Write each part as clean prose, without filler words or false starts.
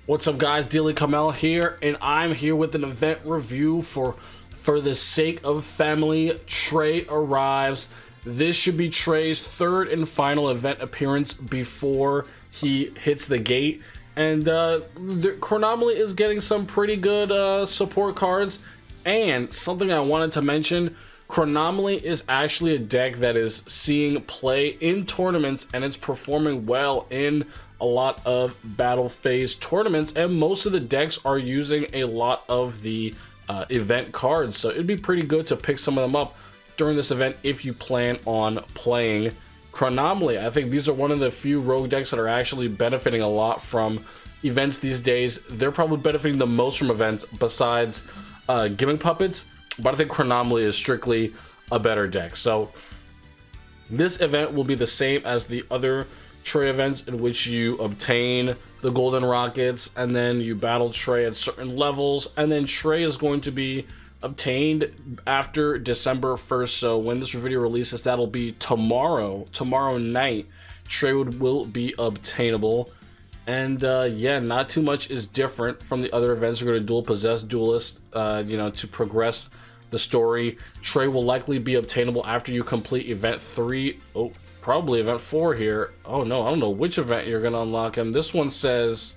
What's up, guys? Daily Kamel here, and I'm here with an event review for the sake of family. Trey arrives. This should be Trey's third and final event appearance before he hits the gate, and Chronomaly is getting some pretty good support cards. And something I wanted to mention, Chronomaly is actually a deck that is seeing play in tournaments, and it's performing well in a lot of battle phase tournaments, and most of the decks are using a lot of the event cards, so it'd be pretty good to pick some of them up during this event if you plan on playing Chronomaly. I think these are one of the few rogue decks that are actually benefiting a lot from events these days. They're probably benefiting the most from events besides Gimmick Puppets, but I think Chronomaly is strictly a better deck. So this event will be the same as the other Trey events, in which you obtain the golden rockets and then you battle Trey at certain levels, and then Trey is going to be obtained after December 1st. So when this video releases, that'll be tomorrow night. Trey will be obtainable, and yeah, not too much is different from the other events. You're going to dual possess duelist, to progress the story. Trey will likely be obtainable after you complete event 3. Probably event 4 here. Oh no, I don't know which event you're gonna unlock him. This one says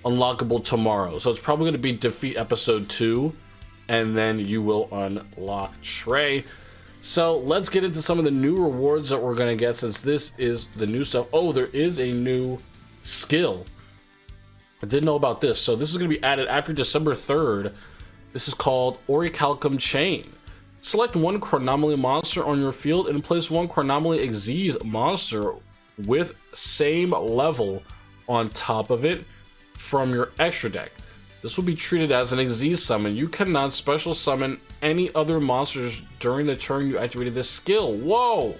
unlockable tomorrow, so it's probably gonna be defeat episode 2, and then you will unlock Trey. So let's get into some of the new rewards that we're gonna get, since this is the new stuff. Oh, there is a new skill. I didn't know about this. So this is gonna be added after December 3rd. This is called Ori Calcum Chain. Select one Chronomaly monster on your field and place one Chronomaly Xyz monster with same level on top of it from your extra deck. This will be treated as an Xyz summon. You cannot special summon any other monsters during the turn you activated this skill. Whoa!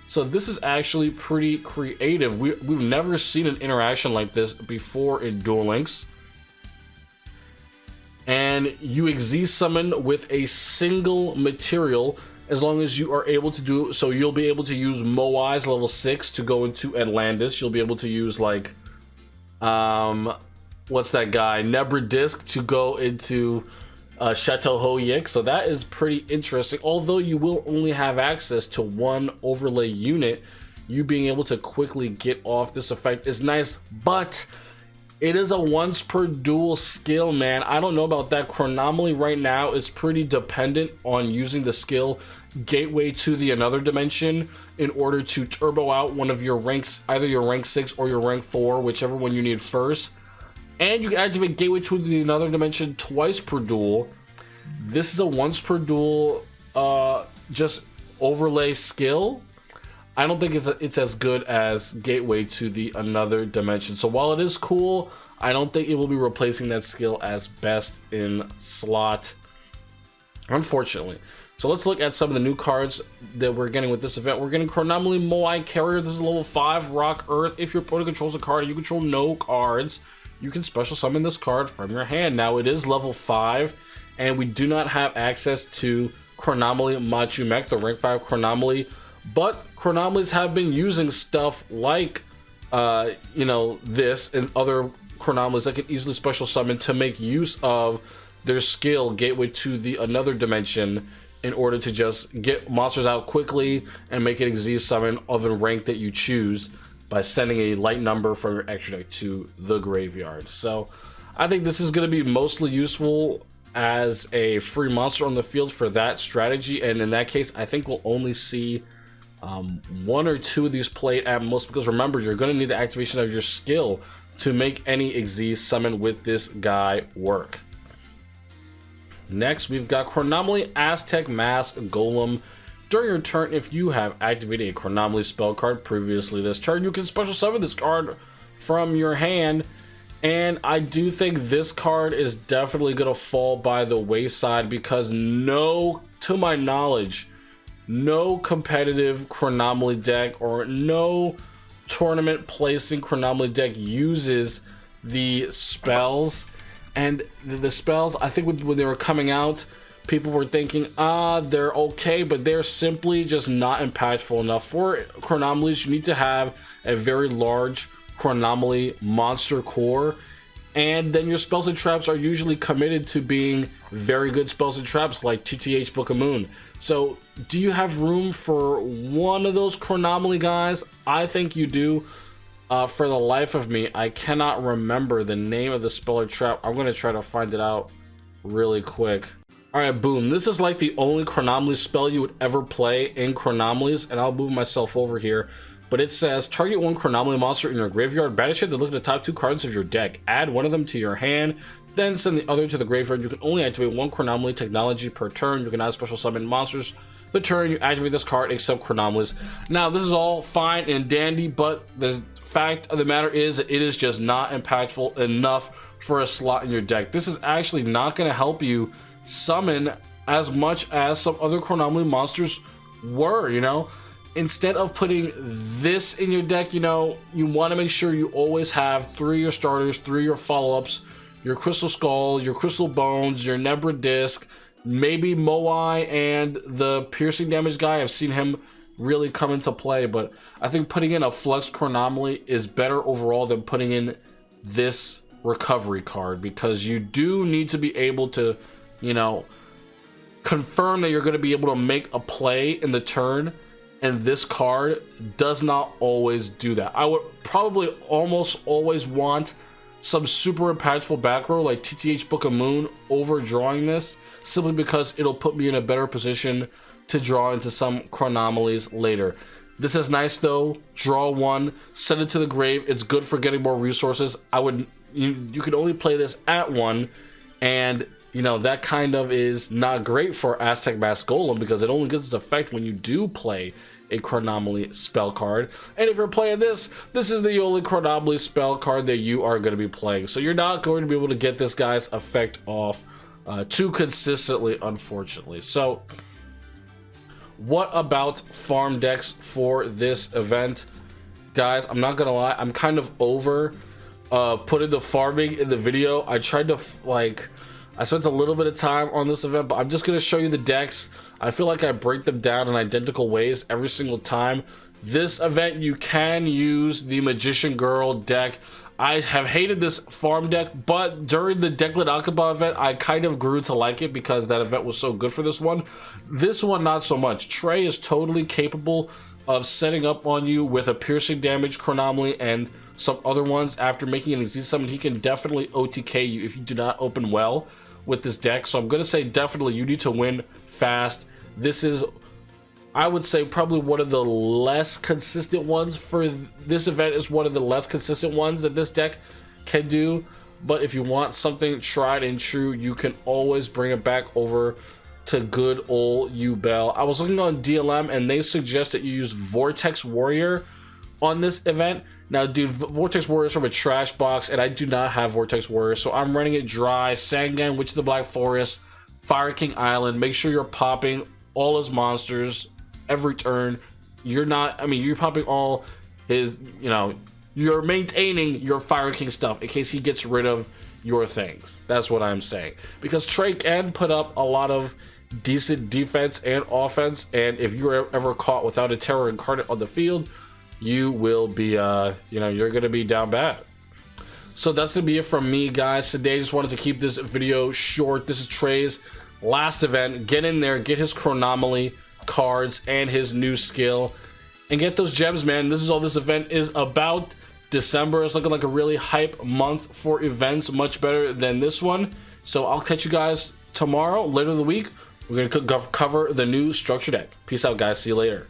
So this is actually pretty creative. We've never seen an interaction like this before in Duel Links. And you Xyz summon with a single material as long as you are able to do so. You'll be able to use Moai's level 6 to go into Atlantis. You'll be able to use, like, what's that guy, Nebradisk, to go into Chateau Hoyik. So that is pretty interesting. Although you will only have access to one overlay unit, you being able to quickly get off this effect is nice, but it is a once per duel skill, man. I don't know about that. Chronomaly right now is pretty dependent on using the skill Gateway to the Another Dimension in order to turbo out one of your ranks, either your rank 6 or your rank 4, whichever one you need first. And you can activate Gateway to the Another Dimension twice per duel. This is a once per duel just overlay skill. I don't think it's as good as Gateway to the Another Dimension. So while it is cool, I don't think it will be replacing that skill as best in slot, unfortunately. So let's look at some of the new cards that we're getting with this event. We're getting Chronomaly Moai Carrier. This is level 5 Rock Earth. If your opponent controls a card and you control no cards, you can special summon this card from your hand. Now it is level 5, and we do not have access to Chronomaly Machu Mech, the rank 5 Chronomaly. But Chronomalys have been using stuff like, this and other Chronomalys that can easily special summon to make use of their skill Gateway to the Another Dimension in order to just get monsters out quickly and make an Xyz summon of a rank that you choose by sending a light number from your extra deck to the graveyard. So I think this is going to be mostly useful as a free monster on the field for that strategy, and in that case I think we'll only see one or two of these played at most, because remember, you're going to need the activation of your skill to make any Xyz summon with this guy work. Next, we've got Chronomaly Aztec Mask Golem. During your turn, if you have activated a Chronomaly spell card previously this turn, you can special summon this card from your hand. And I do think this card is definitely going to fall by the wayside, because to my knowledge, no competitive Chronomaly deck or no tournament placing Chronomaly deck uses the spells. And the spells, I think when they were coming out, people were thinking, they're okay, but they're simply just not impactful enough. For Chronomalys, you need to have a very large Chronomaly monster core And then your spells and traps are usually committed to being very good spells and traps like TTH Book of Moon. So do you have room for one of those Chronomaly guys? I think you do. For the life of me, I cannot remember the name of the spell or trap. I'm going to try to find it out really quick. Alright, boom. This is like the only Chronomaly spell you would ever play in Chronomalies, and I'll move myself over here. But it says, target one Chronomaly monster in your graveyard, banish it to look at the top 2 cards of your deck. Add one of them to your hand, then send the other to the graveyard. You can only activate one Chronomaly technology per turn. You can add special summon monsters the turn you activate this card except Chronomalies. Now, this is all fine and dandy, but the fact of the matter is that it is just not impactful enough for a slot in your deck. This is actually not going to help you summon as much as some other Chronomaly monsters were, you know? Instead of putting this in your deck, you know, you want to make sure you always have 3 of your starters, 3 of your follow-ups, your Crystal Skull, your Crystal Bones, your Nebra Disc, maybe Moai and the piercing damage guy. I've seen him really come into play, but I think putting in a Flex Chronomaly is better overall than putting in this recovery card, because you do need to be able to, you know, confirm that you're going to be able to make a play in the turn, and this card does not always do that. I would probably almost always want some super impactful back row like TTH Book of Moon over drawing this, simply because it'll put me in a better position to draw into some Chronomalies later. This is nice though. Draw one, send it to the grave. It's good for getting more resources. You can only play this at 1, and you know that kind of is not great for Aztec Mask Golem, because it only gets its effect when you do play a Chronomaly spell card. And if you're playing this is the only Chronomaly spell card that you are going to be playing. So you're not going to be able to get this guy's effect off too consistently, unfortunately. So what about farm decks for this event? Guys, I'm not gonna lie, I'm kind of over putting the farming in the video. I tried to I spent a little bit of time on this event, but I'm just gonna show you the decks. I feel like I break them down in identical ways every single time. This event, you can use the Magician Girl deck. I have hated this farm deck, but during the Declan Akaba event, I kind of grew to like it because that event was so good for this one. This one, not so much. Trey is totally capable of setting up on you with a piercing damage Chronomaly and some other ones. After making an easy summon, he can definitely OTK you if you do not open well with this deck. So I'm going to say definitely you need to win fast. This is, I would say, probably one of the less consistent ones for this event. Is one of the less consistent ones that this deck can do. But if you want something tried and true, you can always bring it back over to good old Yugioh. I was looking on DLM and they suggest that you use Vortex Warrior on this event. Now, dude, Vortex Warrior is from a trash box, and I do not have Vortex Warrior, so I'm running it dry. Sangan, Witch of the Black Forest, Fire King Island. Make sure you're popping all his monsters every turn. You're not, I mean, you're popping all his, you know, you're maintaining your Fire King stuff in case he gets rid of your things. That's what I'm saying. Because Trey can put up a lot of decent defense and offense, and if you're ever caught without a Terror Incarnate on the field, you will be, you know, you're going to be down bad. So that's going to be it from me, guys. Today, I just wanted to keep this video short. This is Trey's last event. Get in there, get his Chronomaly cards and his new skill, and get those gems, man. This is all this event is about. December is looking like a really hype month for events, much better than this one. So I'll catch you guys tomorrow, later in the week. We're going to cover the new structure deck. Peace out, guys. See you later.